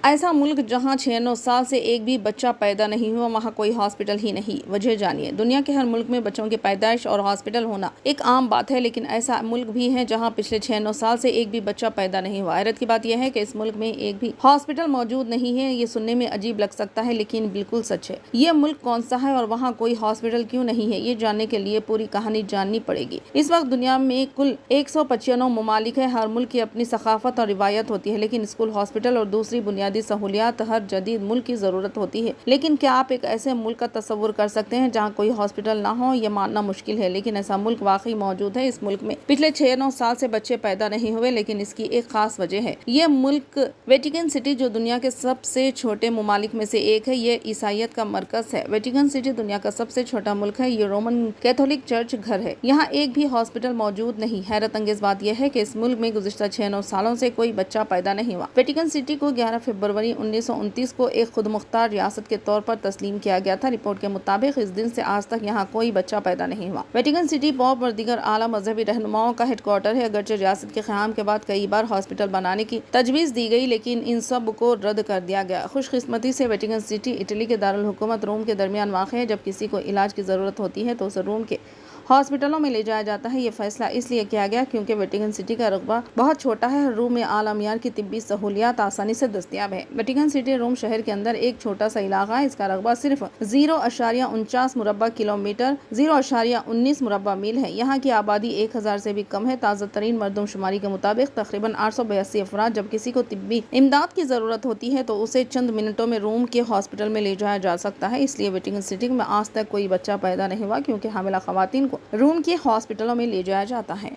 ایسا ملک جہاں 6-9 سال سے ایک بھی بچہ پیدا نہیں ہوا، وہاں کوئی ہاسپٹل ہی نہیں۔ وجہ جانیے۔ دنیا کے ہر ملک میں بچوں کی پیدائش اور ہاسپٹل ہونا ایک عام بات ہے، لیکن ایسا ملک بھی ہے جہاں پچھلے 6-9 سال سے ایک بھی بچہ پیدا نہیں ہوا۔ حیرت کی بات یہ ہے کہ اس ملک میں ایک بھی ہاسپٹل موجود نہیں ہے۔ یہ سننے میں عجیب لگ سکتا ہے، لیکن بالکل سچ ہے۔ یہ ملک کون سا ہے اور وہاں کوئی ہاسپٹل کیوں نہیں ہے؟ یہ جاننے کے لیے پوری کہانی جاننی پڑے گی۔ اس وقت دنیا میں کل 195 ممالک ہیں۔ ہر ملک کی اپنی ثقافت اور روایت ہوتی ہے، لیکن اسکول، ہاسپٹل اور دوسری بنیادی سہولیات ہر جدید ملک کی ضرورت ہوتی ہے۔ لیکن کیا آپ ایک ایسے ملک کا تصور کر سکتے ہیں جہاں کوئی ہاسپٹل نہ ہو؟ یہ ماننا مشکل ہے، لیکن ایسا ملک واقعی موجود ہے۔ اس ملک میں پچھلے 6-9 سال سے بچے پیدا نہیں ہوئے، لیکن اس کی ایک خاص وجہ ہے۔ یہ ملک ویٹیکن سٹی، جو دنیا کے سب سے چھوٹے ممالک میں سے ایک ہے، یہ عیسائیت کا مرکز ہے۔ ویٹیکن سٹی دنیا کا سب سے چھوٹا ملک ہے۔ یہ رومن کیتھولک چرچ گھر ہے۔ یہاں ایک بھی ہاسپٹل موجود نہیں۔ حیرت انگیز بات یہ ہے کہ اس ملک میں گزشتہ 6-9 سالوں سے کوئی بچہ پیدا نہیں ہوا۔ ویٹیکن سٹی کو 11 فروری 1929 کو ایک خود مختار ریاست کے طور پر تسلیم کیا گیا تھا۔ رپورٹ کے مطابق اس دن سے آج تک یہاں کوئی بچہ پیدا نہیں ہوا۔ ویٹیکن سٹی پوپ اور دیگر اعلیٰ مذہبی رہنماؤں کا ہیڈ کوارٹر ہے۔ اگرچہ ریاست کے قیام کے بعد کئی بار ہاسپٹل بنانے کی تجویز دی گئی، لیکن ان سب کو رد کر دیا گیا۔ خوش قسمتی سے ویٹیکن سٹی اٹلی کے دارالحکومت روم کے درمیان واقع ہے۔ جب کسی کو علاج کی ضرورت ہوتی ہے تو اسے روم کے ہاسپٹلوں میں لے جایا جاتا ہے۔ یہ فیصلہ اس لیے کیا گیا کیونکہ ویٹیکن سٹی کا رقبہ بہت چھوٹا ہے۔ روم میں اعلیٰ معیار کی طبی سہولیات آسانی سے دستیاب ہے۔ ویٹیکن سٹی روم شہر کے اندر ایک چھوٹا سا علاقہ ہے۔ اس کا رقبہ صرف 0.49 مربع کلومیٹر 0.19 مربع میل ہے۔ یہاں کی آبادی 1000 سے بھی کم ہے۔ تازہ ترین مردم شماری کے مطابق تقریباً 882 افراد۔ جب کسی کو طبی امداد کی ضرورت ہوتی ہے تو اسے چند منٹوں میں روم کے ہاسپٹل میں لے جایا جا سکتا ہے۔ اس لیے ویٹیکن سٹی میں آج تک کوئی بچہ پیدا نہیں ہوا، کیونکہ حاملہ خواتین کو روم کے ہاسپٹلوں میں لے جایا جاتا ہے۔